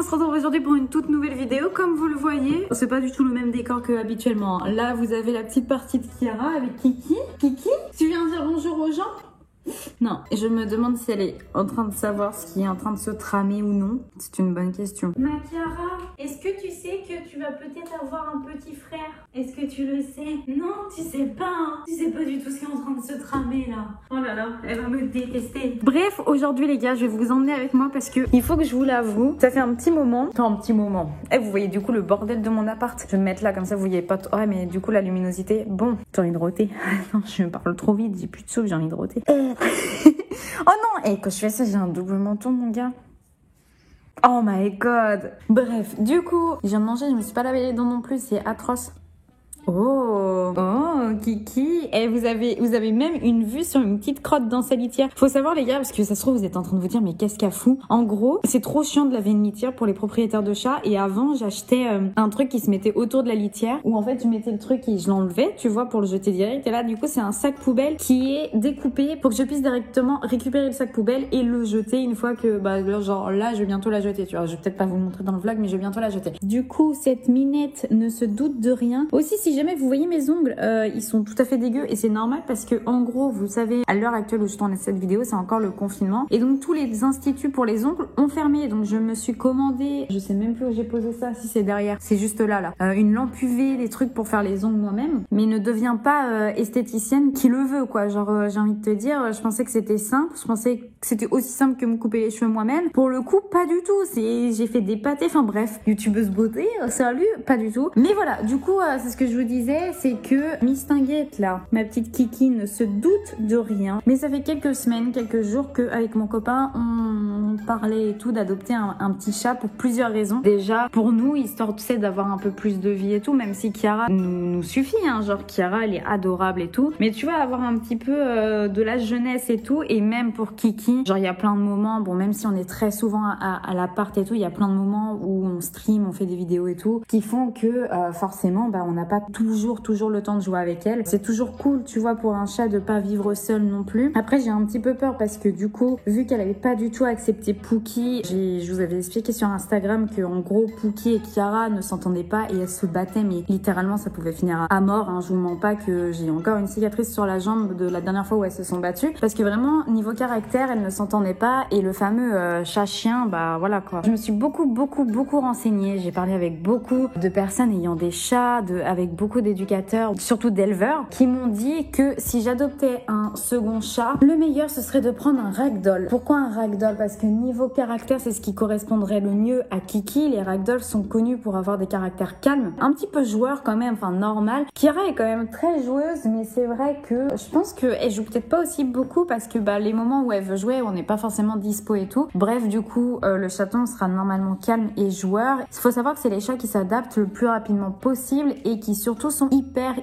se retrouve aujourd'hui pour une toute nouvelle vidéo. Comme vous le voyez, c'est pas du tout le même décor que habituellement. Là, vous avez la petite partie de Chiara avec Kiki. Kiki, tu viens dire bonjour aux gens? Non, et je me demande si elle est en train de savoir ce qui est en train de se tramer ou non. C'est une bonne question. Ma Chiara, est-ce que tu sais que tu vas peut-être avoir un petit frère? Est-ce que tu le sais? Non, tu sais pas, hein. Tu sais pas du tout ce qui est en train de se tramer là. Oh là là, elle va me détester. Bref, aujourd'hui les gars, je vais vous emmener avec moi parce que il faut que je vous l'avoue, ça fait un petit moment. Enfin, un petit moment. Et vous voyez du coup le bordel de mon appart. Je vais me mettre là comme ça, vous voyez pas. Ouais, mais du coup la luminosité. Bon, j'ai envie de roter. Non, je me parle trop vite, j'ai plus de souffle, j'ai envie de roter. Oh non, et quand je fais ça, j'ai un double menton, mon gars. Oh my god. Bref, du coup, je viens de manger, je me suis pas lavé les dents non plus, c'est atroce. Oh, Kiki. Et vous avez même une vue sur une petite crotte dans sa litière. Faut savoir les gars, parce que ça se trouve vous êtes en train de vous dire mais qu'est-ce qu'elle fout. En gros, c'est trop chiant de laver une litière pour les propriétaires de chats. Et avant, j'achetais un truc qui se mettait autour de la litière, où en fait je mettais le truc et je l'enlevais, tu vois, pour le jeter direct. Et là, du coup, c'est un sac poubelle qui est découpé pour que je puisse directement récupérer le sac poubelle et le jeter une fois que, genre là, je vais bientôt la jeter. Tu vois, je vais peut-être pas vous le montrer dans le vlog, mais je vais bientôt la jeter. Du coup, cette minette ne se doute de rien. Aussi, si jamais vous voyez mes ongles, ils sont tout à fait dégueux et c'est normal parce que en gros, vous savez, à l'heure actuelle où je tourne cette vidéo, c'est encore le confinement et donc tous les instituts pour les ongles ont fermé. Donc je me suis commandé, je sais même plus où j'ai posé ça, si c'est derrière, c'est juste là, une lampe UV, des trucs pour faire les ongles moi-même, mais ne deviens pas esthéticienne qui le veut quoi. Genre j'ai envie de te dire, je pensais que c'était simple, je pensais que c'était aussi simple que me couper les cheveux moi-même. Pour le coup, pas du tout. J'ai fait des pâtés, enfin bref, youtubeuse beauté, salut, pas du tout. Mais voilà, du coup, c'est ce que je vous disais, c'est que Miss Tinguette là, ma petite Kiki ne se doute de rien. Mais ça fait quelques semaines, quelques jours qu'avec mon copain, on parlait et tout d'adopter un petit chat pour plusieurs raisons. Déjà, pour nous, histoire, tu sais, d'avoir un peu plus de vie et tout, même si Chiara nous suffit, hein, genre Chiara, elle est adorable et tout. Mais tu vas avoir un petit peu de la jeunesse et tout, et même pour Kiki, genre il y a plein de moments, bon même si on est très souvent à l'appart et tout, il y a plein de moments où on stream, on fait des vidéos et tout, qui font que forcément, on n'a pas toujours le temps de jouer avec elle. C'est toujours cool, tu vois, pour un chat de pas vivre seul non plus. Après, j'ai un petit peu peur parce que du coup, vu qu'elle avait pas du tout accepté Pookie, je vous avais expliqué sur Instagram que en gros, Pookie et Chiara ne s'entendaient pas et elles se battaient, mais littéralement, ça pouvait finir à mort. Hein. Je vous mens pas que j'ai encore une cicatrice sur la jambe de la dernière fois où elles se sont battues parce que vraiment, niveau caractère, elles ne s'entendaient pas et le fameux chat-chien, voilà quoi. Je me suis beaucoup renseignée. J'ai parlé avec beaucoup de personnes ayant des chats, avec beaucoup d'éducateurs, surtout d'éleveurs, qui m'ont dit que si j'adoptais un second chat, le meilleur ce serait de prendre un ragdoll. Pourquoi un ragdoll? Parce que niveau caractère, c'est ce qui correspondrait le mieux à Kiki. Les ragdolls sont connus pour avoir des caractères calmes, un petit peu joueurs quand même, enfin normal. Chiara est quand même très joueuse, mais c'est vrai que je pense qu'elle joue peut-être pas aussi beaucoup parce que les moments où elle veut jouer, on n'est pas forcément dispo et tout. Bref, du coup, le chaton sera normalement calme et joueur. Il faut savoir que c'est les chats qui s'adaptent le plus rapidement possible et qui surtout sont hyper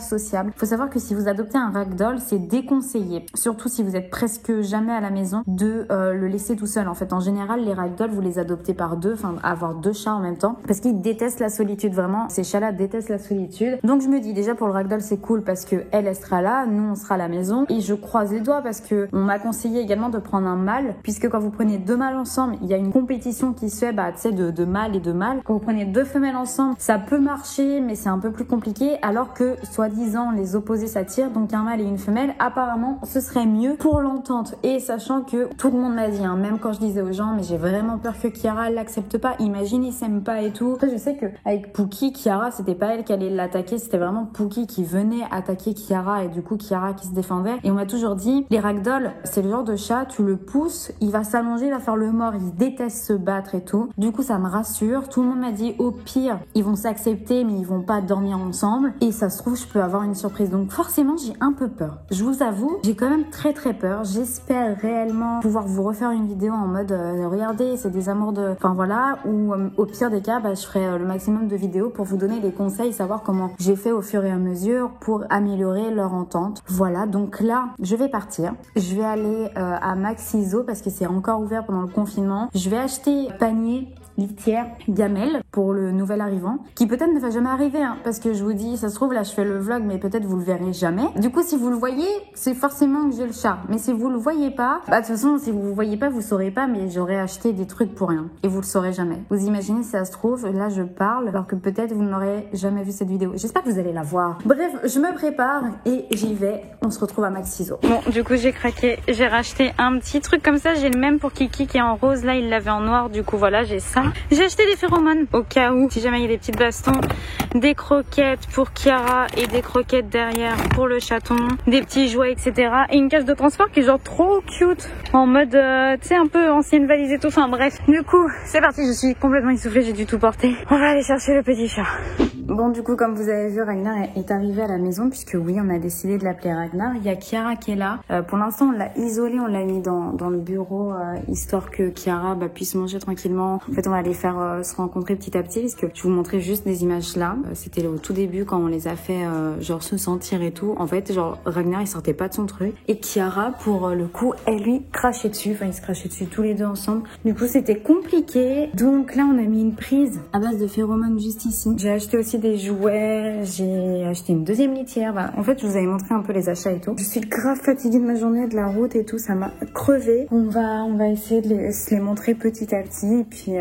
sociables. Faut savoir que si vous adoptez un ragdoll, c'est déconseillé, surtout si vous êtes presque jamais à la maison, de le laisser tout seul. En fait, en général, les ragdolls, vous les adoptez par deux, enfin avoir deux chats en même temps, parce qu'ils détestent la solitude, vraiment. Ces chats-là détestent la solitude. Donc je me dis déjà pour le ragdoll, c'est cool parce que elle sera là, nous on sera à la maison, et je croise les doigts parce que on m'a conseillé également de prendre un mâle, puisque quand vous prenez deux mâles ensemble, il y a une compétition qui se fait, tu sais, de mâle et de mâle. Quand vous prenez deux femelles ensemble, ça peut marcher, mais c'est un peu plus compliqué, alors que soi-disant les opposés s'attirent, donc un mâle et une femelle, apparemment ce serait mieux pour l'entente. Et sachant que tout le monde m'a dit, hein, même quand je disais aux gens, mais j'ai vraiment peur que Chiara l'accepte pas, imagine ils s'aiment pas et tout. Après je sais que avec Pookie, Chiara c'était pas elle qui allait l'attaquer, c'était vraiment Pookie qui venait attaquer Chiara et du coup Chiara qui se défendait. Et on m'a toujours dit, les ragdolls c'est le genre de chat, tu le pousses, il va s'allonger, il va faire le mort, il déteste se battre et tout. Du coup ça me rassure, tout le monde m'a dit au pire ils vont s'accepter mais ils vont pas dormir ensemble et ça se trouve je peux avoir une surprise. Donc forcément j'ai un peu peur, je vous avoue, j'ai quand même très peur. J'espère réellement pouvoir vous refaire une vidéo en mode regardez c'est des amours de, enfin voilà, ou au pire des cas je ferai le maximum de vidéos pour vous donner des conseils, savoir comment j'ai fait au fur et à mesure pour améliorer leur entente. Voilà, donc là je vais partir, je vais aller à Maxiso parce que c'est encore ouvert pendant le confinement. Je vais acheter panier, litière, gamelle pour le nouvel arrivant, qui peut-être ne va jamais arriver, hein, parce que je vous dis, ça se trouve, là, je fais le vlog, mais peut-être vous le verrez jamais. Du coup, si vous le voyez, c'est forcément que j'ai le chat. Mais si vous le voyez pas, bah, de toute façon, si vous le voyez pas, vous saurez pas, mais j'aurais acheté des trucs pour rien. Et vous le saurez jamais. Vous imaginez si ça se trouve, là, je parle, alors que peut-être vous n'aurez jamais vu cette vidéo. J'espère que vous allez la voir. Bref, je me prépare et j'y vais. On se retrouve à Max Ciseaux. Bon, du coup, j'ai craqué. J'ai racheté un petit truc comme ça. J'ai le même pour Kiki qui est en rose. Là, il l'avait en noir. Du coup, voilà, j'ai ça. J'ai acheté des phéromones au cas où, si jamais il y a des petites bastons, des croquettes pour Kiara et des croquettes derrière pour le chaton, des petits jouets, etc. Et une caisse de transport qui est genre trop cute, en mode, tu sais, un peu ancienne valise et tout. Enfin bref, du coup, c'est parti. Je suis complètement essoufflée. J'ai dû tout porter. On va aller chercher le petit chat. Bon, du coup, comme vous avez vu, Ragnar est arrivé à la maison, puisque oui, on a décidé de l'appeler Ragnar. Il y a Kiara qui est là. Pour l'instant, on l'a isolé, on l'a mis dans le bureau, histoire que Kiara puisse manger tranquillement. En fait, on va les faire se rencontrer petit à petit, puisque je vous montrais juste des images là. C'était au tout début, quand on les a fait, genre, se sentir et tout. En fait, genre, Ragnar, il sortait pas de son truc. Et Kiara, pour le coup, elle lui crachait dessus. Enfin, ils se crachaient dessus tous les deux ensemble. Du coup, c'était compliqué. Donc là, on a mis une prise à base de phéromones juste ici. J'ai acheté aussi des jouets, j'ai acheté une deuxième litière. Bah, en fait, je vous avais montré un peu les achats et tout. Je suis grave fatiguée de ma journée, de la route et tout, ça m'a crevé. On va essayer de se les montrer petit à petit et puis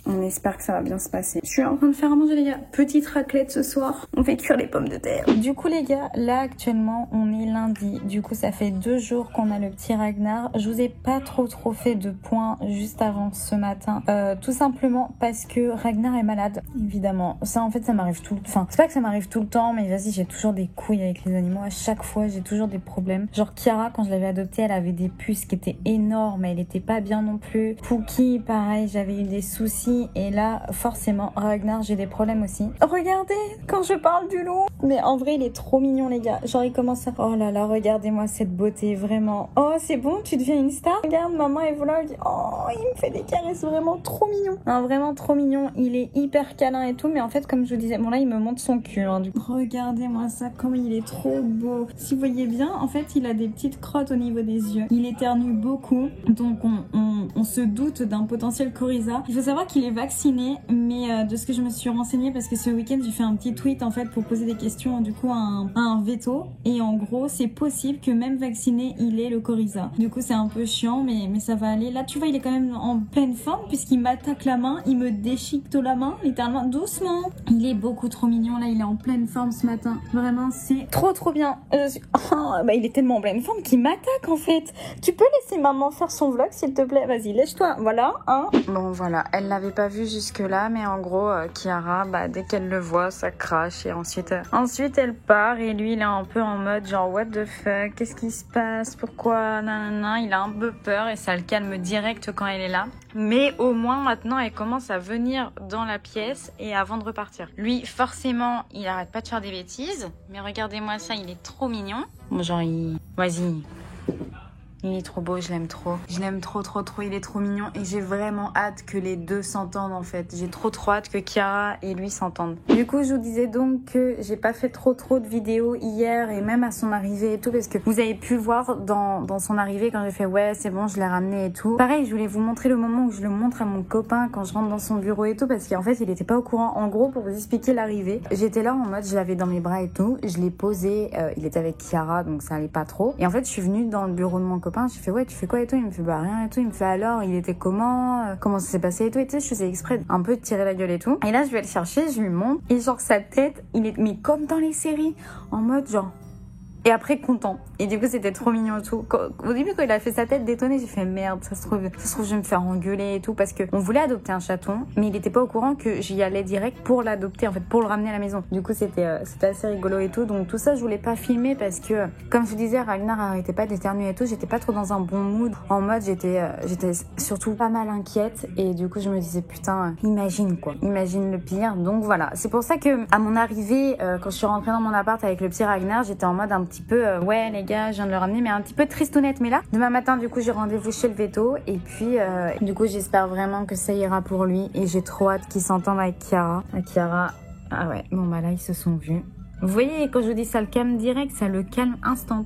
on espère que ça va bien se passer. Je suis en train de faire à manger, les gars. Petite raclette ce soir. On fait cuire les pommes de terre. Du coup, les gars, là actuellement, on est lundi. Du coup, ça fait 2 jours qu'on a le petit Ragnar. Je vous ai pas trop fait de points juste avant ce matin. Tout simplement parce que Ragnar est malade, évidemment. Ça, en fait, ça m'arrive tout le temps. Enfin, c'est pas que ça m'arrive tout le temps, mais vas-y, j'ai toujours des couilles avec les animaux. À chaque fois, j'ai toujours des problèmes. Genre, Kiara, quand je l'avais adoptée, elle avait des puces qui étaient énormes. Elle était pas bien non plus. Pookie, pareil, j'avais eu des soucis. Et là, forcément, Ragnar, j'ai des problèmes aussi. Regardez, quand je parle du loup. Mais en vrai, il est trop mignon, les gars. Genre, il commence à... Oh là là, regardez-moi cette beauté, vraiment. Oh, c'est bon, tu deviens une star. Regarde, maman et vlog. Oh, il me fait des caresses, vraiment trop mignon. Hein, vraiment trop mignon. Il est hyper câlin et tout, mais en fait, comme je vous disais, bon là, il me montre son cul. Hein, du coup. Regardez-moi ça, comme il est trop beau. Si vous voyez bien, en fait, il a des petites crottes au niveau des yeux. Il éternue beaucoup, donc on se doute d'un potentiel coryza. Il faut savoir qu'il est vacciné, mais de ce que je me suis renseignée, parce que ce week-end, j'ai fait un petit tweet, en fait, pour poser des questions, du coup, à un veto. Et en gros, c'est possible que même vacciné, il ait le coryza. Du coup, c'est un peu chiant, mais ça va aller. Là, tu vois, il est quand même en pleine forme, puisqu'il m'attaque la main, il me déchiquette la main, littéralement, doucement. Il est beaucoup trop mignon, là, il est en pleine forme ce matin. Vraiment, c'est trop bien. Il est tellement en pleine forme qu'il m'attaque, en fait. Tu peux laisser maman faire son vlog, s'il te plaît? Vas-y, lèche-toi, voilà, hein. Bon, voilà, elle l'avait pas vu jusque-là, mais en gros, Kiara, dès qu'elle le voit, ça crache, et ensuite elle part, et lui, il est un peu en mode, genre, what the fuck, qu'est-ce qui se passe, pourquoi, nanana, il a un peu peur, et ça le calme direct quand elle est là. Mais au moins, maintenant, elle commence à venir dans la pièce, et avant de repartir. Lui, forcément, il arrête pas de faire des bêtises, mais regardez-moi ça, il est trop mignon. Bon, genre, vas-y. Il est trop beau, je l'aime trop. Je l'aime trop, il est trop mignon. Et j'ai vraiment hâte que les deux s'entendent, en fait. J'ai trop hâte que Kiara et lui s'entendent. Du coup, je vous disais donc que j'ai pas fait trop de vidéos hier et même à son arrivée et tout, parce que vous avez pu le voir dans son arrivée quand j'ai fait ouais, c'est bon, je l'ai ramené et tout. Pareil, je voulais vous montrer le moment où je le montre à mon copain quand je rentre dans son bureau et tout, parce qu'en fait, il était pas au courant. En gros, pour vous expliquer l'arrivée, j'étais là en mode, je l'avais dans mes bras et tout. Je l'ai posé, il était avec Kiara, donc ça allait pas trop. Et en fait, je suis venue dans le bureau de mon copain, j'ai fait ouais, tu fais quoi et tout, il me fait bah rien et tout, il me fait alors il était comment ça s'est passé et tout, et tu sais, je faisais exprès un peu de tirer la gueule et tout, et là je vais le chercher, je lui montre, et genre sa tête, il est mais comme dans les séries, en mode genre, et après content. Et du coup c'était trop mignon et tout. Au début quand il a fait sa tête détonnée, j'ai fait merde, ça se trouve je vais me faire engueuler et tout, parce que on voulait adopter un chaton, mais il était pas au courant que j'y allais direct pour l'adopter, en fait pour le ramener à la maison. Du coup c'était assez rigolo et tout, donc tout ça je voulais pas filmer parce que comme je vous disais, Ragnar arrêtait pas d'éternuer et tout, j'étais pas trop dans un bon mood, en mode j'étais surtout pas mal inquiète, et du coup je me disais putain, imagine le pire. Donc voilà, c'est pour ça que à mon arrivée, quand je suis rentrée dans mon appart avec le petit Ragnar, j'étais en mode un petit peu ouais les gars, je viens de le ramener, mais un petit peu tristounette. Mais là demain matin du coup j'ai rendez-vous chez le veto, et puis du coup j'espère vraiment que ça ira pour lui, et j'ai trop hâte qu'il s'entende avec Kiara. Ah ouais, bon bah là ils se sont vus. Vous voyez, quand je vous dis ça le calme direct, ça le calme instant.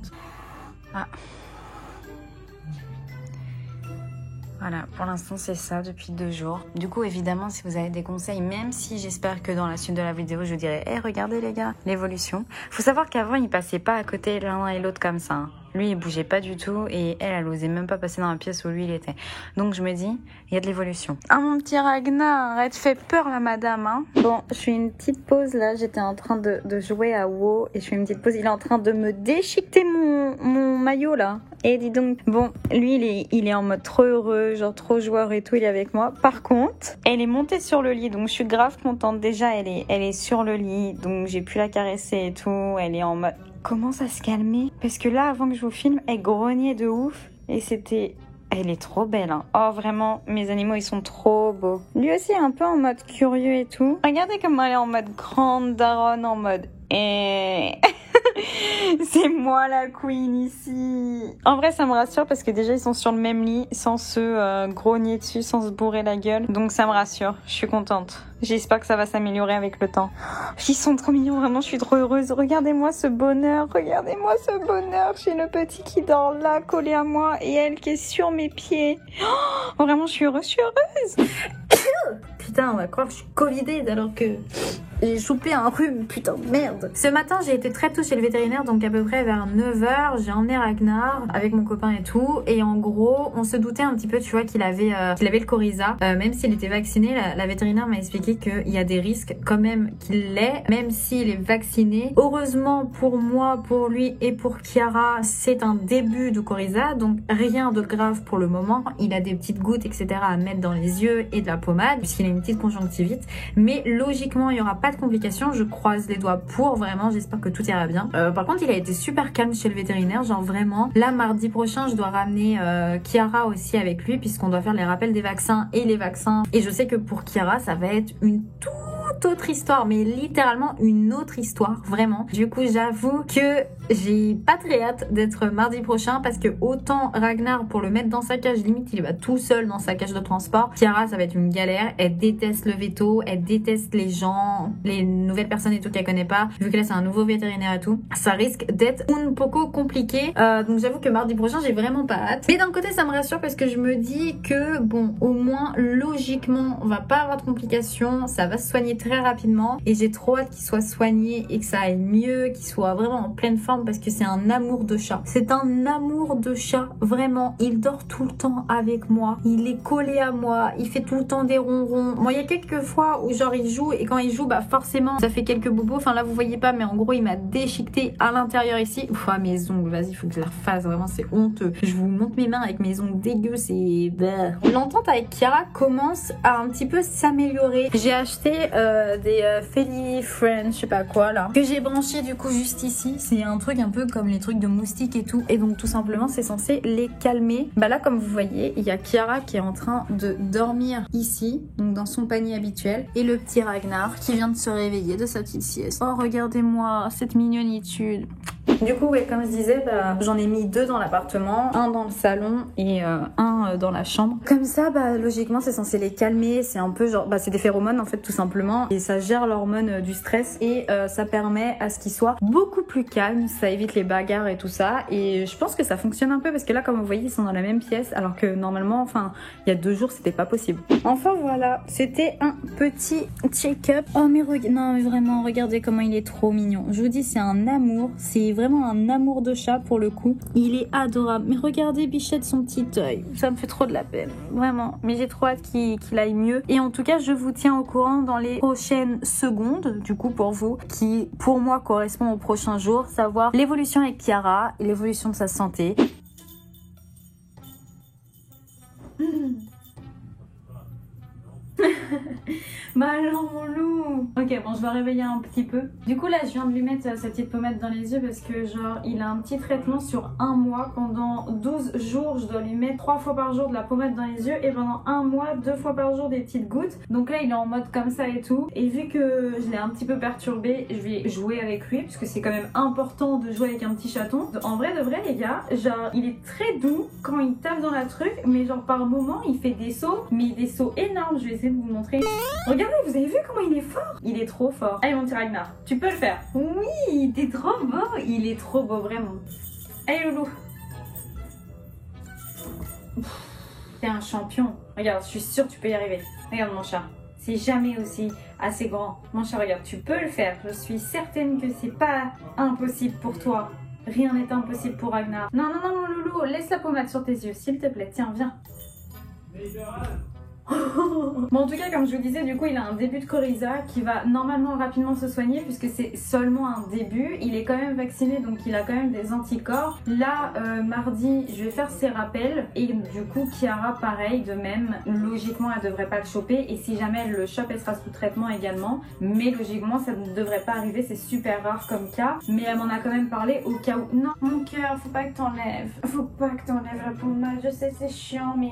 Voilà, pour l'instant c'est ça depuis 2 jours. Du coup évidemment si vous avez des conseils, même si j'espère que dans la suite de la vidéo je vous dirai hey, regardez les gars, l'évolution. Faut savoir qu'avant il passait pas à côté l'un et l'autre comme ça. Lui il bougeait pas du tout et elle osait même pas passer dans la pièce où lui il était. Donc je me dis, il y a de l'évolution. Ah mon petit Ragnar, elle te fait peur la madame hein. Bon, je fais une petite pause là, j'étais en train de jouer à WoW et je fais une petite pause, il est en train de me déchiqueter mon maillot là. Et dis donc, bon, lui il est en mode trop heureux, genre trop joueur et tout, il est avec moi. Par contre, elle est montée sur le lit, donc je suis grave contente. Déjà, elle est sur le lit, donc j'ai pu la caresser et tout. Elle est en mode, commence à se calmer. Parce que là, avant que je vous filme, elle grognait de ouf. Et c'était... Elle est trop belle, hein. Oh, vraiment, mes animaux, ils sont trop beaux. Lui aussi est un peu en mode curieux et tout. Regardez comment elle est en mode grande daronne, en mode... C'est moi la queen ici. En vrai ça me rassure parce que déjà ils sont sur le même lit sans se grogner dessus, sans se bourrer la gueule. Donc ça me rassure, je suis contente. J'espère que ça va s'améliorer avec le temps. Ils sont trop mignons, vraiment je suis trop heureuse. Regardez-moi ce bonheur, regardez-moi ce bonheur. J'ai le petit qui dort là collé à moi et elle qui est sur mes pieds. Oh, vraiment je suis heureuse, Putain, on va croire que je suis covidée alors que j'ai chopé un rhume, putain de merde. Ce matin, j'ai été très tôt chez le vétérinaire, donc à peu près vers 9h, j'ai emmené Ragnar avec mon copain et tout. Et en gros, on se doutait un petit peu, tu vois, qu'il avait le coryza. Même s'il était vacciné, la vétérinaire m'a expliqué qu'il y a des risques quand même qu'il l'ait, même s'il est vacciné. Heureusement pour moi, pour lui et pour Kiara, c'est un début de coryza, donc rien de grave pour le moment. Il a des petites gouttes, etc. à mettre dans les yeux et de la pommade, puisqu'il a une petite conjonctivite. Mais logiquement, il n'y aura pas de complications, je croise les doigts pour, vraiment, j'espère que tout ira bien. Par contre, il a été super calme chez le vétérinaire, genre vraiment. Là, mardi prochain, je dois ramener Kiara aussi avec lui, puisqu'on doit faire les rappels des vaccins et les vaccins. Et je sais que pour Kiara, ça va être une toute autre histoire, mais littéralement une autre histoire, vraiment. Du coup, j'avoue que j'ai pas très hâte d'être mardi prochain parce que autant Ragnar, pour le mettre dans sa cage, limite il va tout seul dans sa cage de transport. Kiara, ça va être une galère. Elle déteste le veto, elle déteste les gens, les nouvelles personnes et tout qu'elle connaît pas. Vu que là c'est un nouveau vétérinaire et tout, ça risque d'être un poco compliqué. Donc j'avoue que mardi prochain, j'ai vraiment pas hâte. Mais d'un côté, ça me rassure parce que je me dis que bon, au moins logiquement, on va pas avoir de complications, ça va se soigner très rapidement et j'ai trop hâte qu'il soit soigné et que ça aille mieux, qu'il soit vraiment en pleine forme parce que c'est un amour de chat. C'est un amour de chat, vraiment. Il dort tout le temps avec moi, il est collé à moi, il fait tout le temps des ronrons. Moi, il y a quelques fois où genre il joue et quand il joue, bah forcément ça fait quelques bobos. Enfin là vous voyez pas, mais en gros il m'a déchiqueté à l'intérieur ici. Ouf, mes ongles, vas-y, faut que je la refasse, vraiment c'est honteux. Je vous montre mes mains avec mes ongles dégueux, c'est... L'entente avec Kiara commence à un petit peu s'améliorer. J'ai acheté des Feli Friends, je sais pas quoi là, que j'ai branché du coup juste ici. C'est un truc un peu comme les trucs de moustiques et tout, et donc tout simplement c'est censé les calmer. Bah là comme vous voyez, il y a Kiara qui est en train de dormir ici, donc dans son panier habituel, et le petit Ragnar qui vient de se réveiller de sa petite sieste. Oh regardez-moi cette mignonitude. Du coup, ouais, comme je disais, bah, j'en ai mis 2 dans l'appartement, un dans le salon et un dans la chambre. Comme ça, bah, logiquement, c'est censé les calmer. C'est un peu genre, bah, c'est des phéromones en fait, tout simplement. Et ça gère l'hormone du stress et ça permet à ce qu'ils soient beaucoup plus calmes. Ça évite les bagarres et tout ça. Et je pense que ça fonctionne un peu parce que là, comme vous voyez, ils sont dans la même pièce. Alors que normalement, enfin, il y a 2 jours, c'était pas possible. Enfin, voilà. C'était un petit check-up. Oh, mais non, mais vraiment, regardez comment il est trop mignon. Je vous dis, c'est un amour. C'est vraiment un amour de chat pour le coup. Il est adorable. Mais regardez Bichette, son petit œil. Ça me fait trop de la peine. Vraiment. Mais j'ai trop hâte qu'il aille mieux. Et en tout cas, je vous tiens au courant dans les prochaines secondes, du coup, pour vous, qui, pour moi, correspond aux prochains jours. Savoir l'évolution avec Kiara et l'évolution de sa santé. Bah alors mon loup. Ok, bon, je vais réveiller un petit peu. Du coup là je viens de lui mettre sa petite pommade dans les yeux parce que genre il a un petit traitement sur 1 mois. Pendant 12 jours je dois lui mettre 3 fois par jour de la pommade dans les yeux, et pendant 1 mois 2 fois par jour des petites gouttes. Donc là il est en mode comme ça et tout, et vu que je l'ai un petit peu perturbé, je vais jouer avec lui parce que c'est quand même important de jouer avec un petit chaton. En vrai de vrai les gars, genre il est très doux quand il tape dans la truc, mais genre par moment il fait des sauts, mais des sauts énormes. Je vais essayer de vous montrer. Regardez, vous avez vu comment il est fort? Il est trop fort. Allez mon petit Ragnar, tu peux le faire. Oui, t'es trop beau. Il est trop beau, vraiment. Allez loulou. T'es un champion. Regarde, je suis sûre que tu peux y arriver. Regarde mon chat. C'est jamais aussi assez grand. Mon chat, regarde, tu peux le faire. Je suis certaine que c'est pas impossible pour toi. Rien n'est impossible pour Ragnar. Non, non, non, mon loulou, laisse la pommade sur tes yeux, s'il te plaît. Tiens, viens. Bon, en tout cas, comme je vous disais, du coup il a un début de coryza qui va normalement rapidement se soigner puisque c'est seulement un début. Il est quand même vacciné, donc il a quand même des anticorps. Là, mardi, je vais faire ses rappels et du coup Kiara pareil, de même. Logiquement elle devrait pas le choper et si jamais elle le chope, elle sera sous traitement également, mais logiquement ça ne devrait pas arriver, c'est super rare comme cas, mais elle m'en a quand même parlé au cas où. Non mon cœur, faut pas que t'enlèves, faut pas que t'enlèves la pommade. Je sais c'est chiant, mais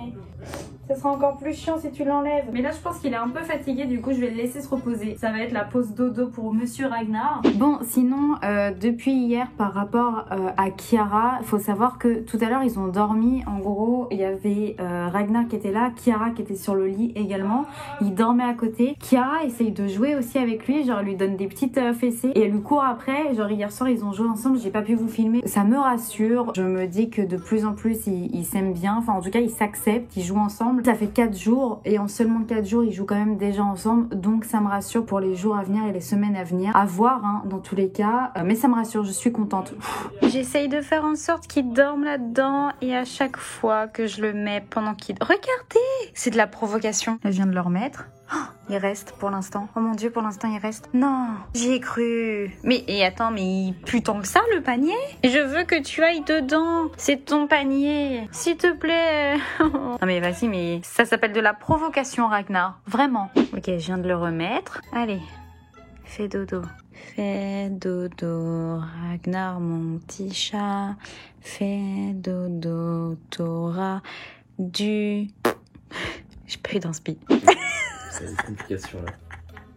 ça sera encore plus chiant si tu l'enlèves. Mais là je pense qu'il est un peu fatigué, du coup je vais le laisser se reposer. Ça va être la pause dodo pour Monsieur Ragnar. Bon sinon depuis hier par rapport à Kiara, il faut savoir que tout à l'heure ils ont dormi. En gros il y avait Ragnar qui était là, Kiara qui était sur le lit également. Il dormait à côté. Kiara essaye de jouer aussi avec lui, genre elle lui donne des petites fessées et elle lui court après. Genre hier soir ils ont joué ensemble, j'ai pas pu vous filmer. Ça me rassure, je me dis que de plus en plus ils s'aiment bien, enfin en tout cas ils s'acceptent, ils jouent ensemble. Ça fait 4 jours et en seulement 4 jours ils jouent quand même déjà ensemble, donc ça me rassure pour les jours à venir et les semaines à venir. À voir hein, dans tous les cas, mais ça me rassure, je suis contente. J'essaye de faire en sorte qu'il dorme là-dedans et à chaque fois que je le mets pendant qu'il... Regardez, c'est de la provocation. Elle vient de le remettre. Oh, il reste pour l'instant. Oh mon dieu, pour l'instant il reste. Non, j'y ai cru. Mais et attends, mais il pue tant que ça le panier. Je veux que tu ailles dedans. C'est ton panier. S'il te plaît. Non mais vas-y, mais ça s'appelle de la provocation Ragnar. Vraiment. Ok, je viens de le remettre. Allez, fais dodo. Fais dodo, Ragnar mon petit chat. Fais dodo, t'auras du... J'ai pas eu d'inspi. C'est une complication là.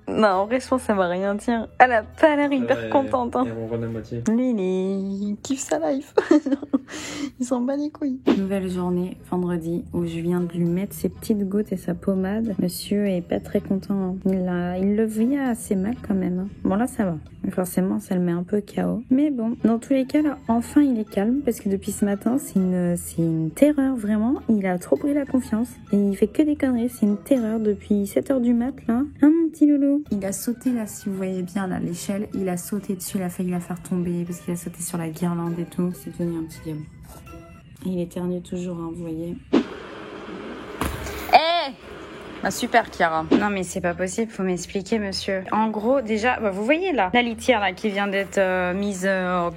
Non, en vrai, je pense que ça va rien dire. Elle a pas l'air hyper contente. Hein. Et on à moitié. Lui, il kiffe sa life. Il s'en bat les couilles. Nouvelle journée, vendredi, où je viens de lui mettre ses petites gouttes et sa pommade. Monsieur est pas très content. Hein. Il le vit assez mal quand même. Hein. Bon, là, ça va. Forcément, ça le met un peu KO. Mais bon, dans tous les cas, là, enfin, il est calme. Parce que depuis ce matin, c'est une terreur, vraiment. Il a trop pris la confiance. Et il fait que des conneries. C'est une terreur depuis 7h du mat, là. Hein, mon petit loulou? Il a sauté, là, si vous voyez bien, là, l'échelle. Il a sauté dessus. Il a failli la faire tomber. Parce qu'il a sauté sur la guirlande et tout. C'est devenu un petit diable. Et il éternue toujours, hein, vous voyez. Ah, super Kiara. Non mais c'est pas possible, faut m'expliquer monsieur. En gros déjà, vous voyez là, la litière là qui vient d'être mise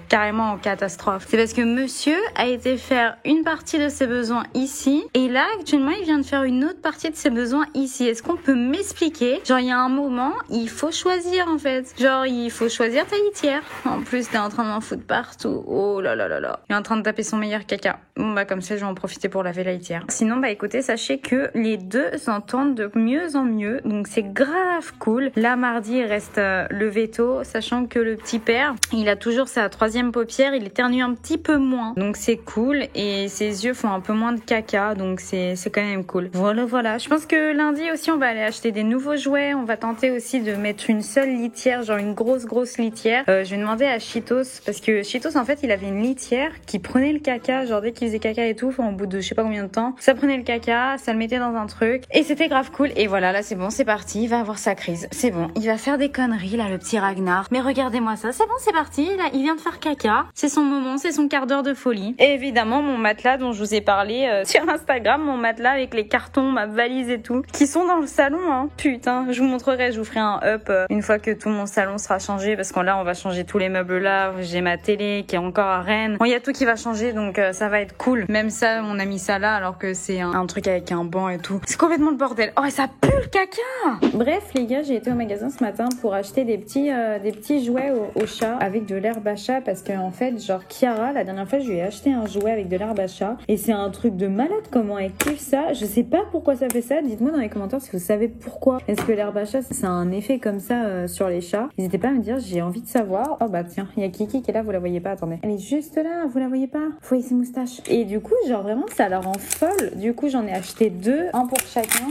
carrément en catastrophe. C'est parce que monsieur a été faire une partie de ses besoins ici et là actuellement il vient de faire une autre partie de ses besoins ici. Est-ce qu'on peut m'expliquer? Genre il y a un moment, il faut choisir en fait. Genre il faut choisir ta litière. En plus t'es en train de m'en foutre partout. Oh là là là là. Il est en train de taper son meilleur caca. Bon bah comme ça je vais en profiter pour laver la litière. Sinon bah écoutez, sachez que les deux s'entendent de mieux en mieux, donc c'est grave cool. Là mardi il reste le veto, sachant que le petit père il a toujours sa 3e paupière, il éternue un petit peu moins, donc c'est cool et ses yeux font un peu moins de caca, donc c'est quand même cool. Voilà, je pense que lundi aussi on va aller acheter des nouveaux jouets, on va tenter aussi de mettre une seule litière, genre une grosse litière. Je vais demander à Cheetos, parce que Cheetos en fait il avait une litière qui prenait le caca, genre dès qu'il faisait caca et tout, au bout de je sais pas combien de temps, ça prenait le caca, ça le mettait dans un truc et c'était grave cool. Et voilà, là c'est bon, c'est parti, il va avoir sa crise. C'est bon, il va faire des conneries là, le petit Ragnar. Mais regardez-moi ça, c'est bon, c'est parti. Là, il vient de faire caca. C'est son moment, c'est son quart d'heure de folie. Et évidemment, mon matelas dont je vous ai parlé sur Instagram, mon matelas avec les cartons, ma valise et tout, qui sont dans le salon, hein. Putain, je vous montrerai, je vous ferai un up une fois que tout mon salon sera changé, parce que là, on va changer tous les meubles là. J'ai ma télé qui est encore à Rennes. Bon, il y a tout qui va changer, donc ça va être cool. Même ça, on a mis ça là, alors que c'est un truc avec un banc et tout. C'est complètement le bordel. Oh, et ça pue le caca. Bref les gars, j'ai été au magasin ce matin pour acheter des petits jouets au chat avec de l'herbe à chat, parce que en fait genre Kiara, la dernière fois je lui ai acheté un jouet avec de l'herbe à chat et c'est un truc de malade comment elle kiffe ça. Je sais pas pourquoi ça fait ça, dites-moi dans les commentaires si vous savez pourquoi. Est-ce que l'herbe à chat ça a un effet comme ça sur les chats? N'hésitez pas à me dire, j'ai envie de savoir. Oh bah tiens, il y a Kiki qui est là, vous la voyez pas, attendez. Elle est juste là, vous la voyez pas? Vous voyez ses moustaches. Et du coup genre vraiment ça la rend folle. Du coup j'en ai acheté 2, un pour chacun.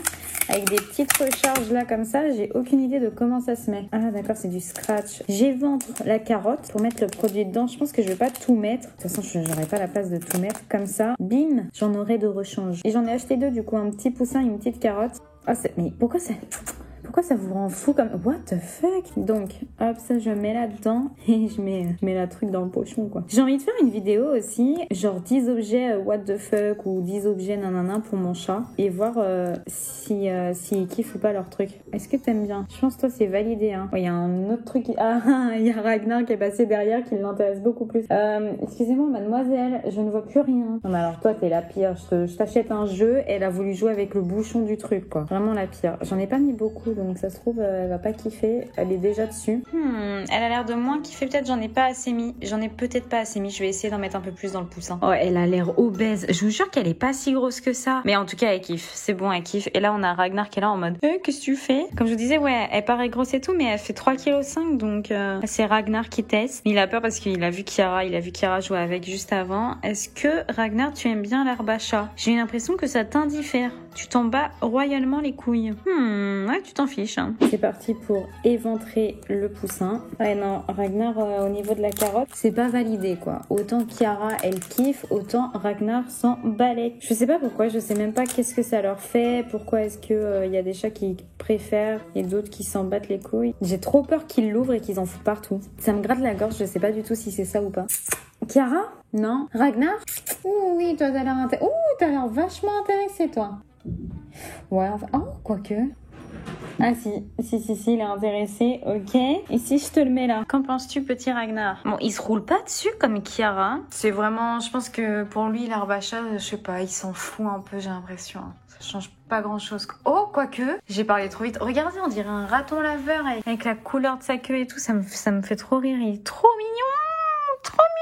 avec des petites recharges là comme ça. J'ai aucune idée de comment ça se met. Ah d'accord, c'est du scratch. J'éventre la carotte pour mettre le produit dedans. Je pense que je vais pas tout mettre. De toute façon, je n'aurai pas la place de tout mettre comme ça. Bim, j'en aurai de rechange. Et j'en ai acheté 2 du coup, un petit poussin et une petite carotte. Ah, mais pourquoi ça vous rend fou comme... What the fuck? Donc, hop, ça je mets là-dedans et je mets la truc dans le pochon, quoi. J'ai envie de faire une vidéo aussi, genre 10 objets what the fuck ou 10 objets nanana pour mon chat et voir s'ils kiffent ou pas leur truc. Est-ce que t'aimes bien? Je pense que toi c'est validé, hein. Il y a un autre truc... Ah, il y a Ragnar qui est passé derrière qui l'intéresse beaucoup plus. Excusez-moi, mademoiselle, je ne vois plus rien. Non mais alors toi t'es la pire. Je t'achète un jeu, elle a voulu jouer avec le bouchon du truc, quoi. Vraiment la pire. J'en ai pas mis beaucoup, donc ça se trouve elle va pas kiffer, elle est déjà dessus. Elle a l'air de moins kiffer, peut-être j'en ai pas assez mis, je vais essayer d'en mettre un peu plus dans le poussin. Oh, elle a l'air obèse, je vous jure qu'elle est pas si grosse que ça, mais en tout cas elle kiffe, c'est bon, elle kiffe. Et là on a Ragnar qui est là en mode qu'est-ce que tu fais? Comme je vous disais, ouais, elle paraît grosse et tout, mais elle fait 3,5 kg, donc c'est Ragnar qui teste. Il a peur parce qu'il a vu Chiara jouer avec juste avant. Est-ce que Ragnar, tu aimes bien l'herbe à chat? J'ai l'impression que ça t'indiffère, tu t'en bats royalement les couilles. Ouais, tu t'en fiches, hein. C'est parti pour éventrer le poussin. Ouais, non, Ragnar, au niveau de la carotte, c'est pas validé, quoi. Autant Chiara, elle kiffe, autant Ragnar s'en balèque. Je sais pas pourquoi, je sais même pas qu'est-ce que ça leur fait, pourquoi est-ce que y a des chats qui préfèrent et d'autres qui s'en battent les couilles. J'ai trop peur qu'ils l'ouvrent et qu'ils en foutent partout. Ça me gratte la gorge, je sais pas du tout si c'est ça ou pas. Chiara? Non? Ragnar? Ouh, oui, toi t'as l'air vachement intéressé, toi. Ouais, enfin... Oh, quoique... Ah si, il est intéressé, ok. Et si je te le mets là? Qu'en penses-tu, petit Ragnar? Bon, il se roule pas dessus comme Chiara. C'est vraiment, je pense que pour lui, l'herbe à chat, je sais pas, il s'en fout un peu, j'ai l'impression. Ça change pas grand-chose. Oh, quoique, j'ai parlé trop vite. Regardez, on dirait un raton laveur avec la couleur de sa queue et tout. Ça me fait trop rire, il est trop mignon, trop mignon.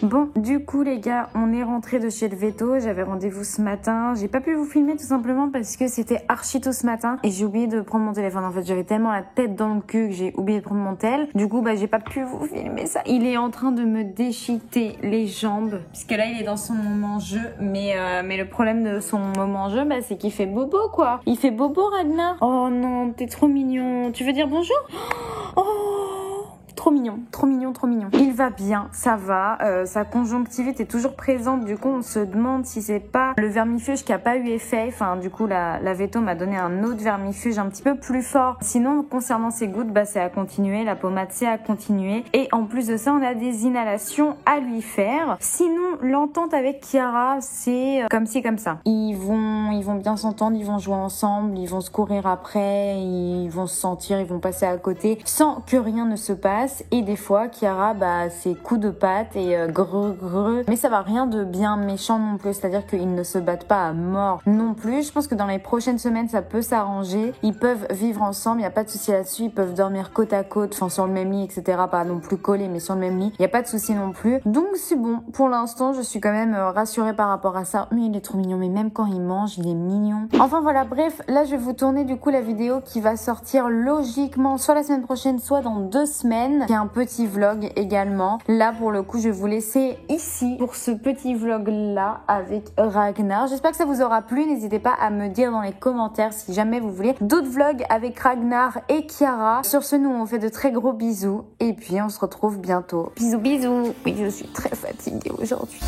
Bon, du coup les gars, on est rentré de chez le veto. J'avais rendez-vous ce matin. J'ai pas pu vous filmer tout simplement parce que c'était archi tôt ce matin et j'ai oublié de prendre mon téléphone. En fait, j'avais tellement la tête dans le cul que j'ai oublié de prendre mon tel. Du coup, j'ai pas pu vous filmer ça. Il est en train de me déchiqueter les jambes puisque là, il est dans son moment jeu. Mais le problème de son moment jeu, c'est qu'il fait bobo, quoi. Il fait bobo, Ragnar. Oh non, t'es trop mignon. Tu veux dire bonjour? Oh, trop mignon, trop mignon, trop mignon. Il va bien, ça va. Sa conjonctivite est toujours présente. Du coup, on se demande si c'est pas le vermifuge qui a pas eu effet. Enfin, du coup, la veto m'a donné un autre vermifuge un petit peu plus fort. Sinon, concernant ses gouttes, c'est à continuer. La pommade, c'est à continuer. Et en plus de ça, on a des inhalations à lui faire. Sinon, l'entente avec Chiara, c'est comme ci, comme ça. Ils vont bien s'entendre, ils vont jouer ensemble, ils vont se courir après, ils vont se sentir, ils vont passer à côté sans que rien ne se passe. Et des fois, Chiara, c'est coups de patte et greu. Mais ça va, rien de bien méchant non plus. C'est-à-dire qu'ils ne se battent pas à mort non plus. Je pense que dans les prochaines semaines, ça peut s'arranger. Ils peuvent vivre ensemble, il n'y a pas de souci là-dessus. Ils peuvent dormir côte à côte, enfin sur le même lit, etc. Pas non plus collés, mais sur le même lit. Il n'y a pas de souci non plus. Donc c'est bon. Pour l'instant, je suis quand même rassurée par rapport à ça. Mais il est trop mignon. Mais même quand il mange, il est mignon. Enfin voilà, bref. Là, je vais vous tourner du coup la vidéo qui va sortir logiquement soit la semaine prochaine, soit dans 2 semaines. Il y a un petit vlog également. Là, pour le coup, je vais vous laisser ici pour ce petit vlog-là avec Ragnar. J'espère que ça vous aura plu. N'hésitez pas à me dire dans les commentaires si jamais vous voulez d'autres vlogs avec Ragnar et Chiara. Sur ce, nous, on fait de très gros bisous. Et puis, on se retrouve bientôt. Bisous, bisous. Oui, je suis très fatiguée aujourd'hui.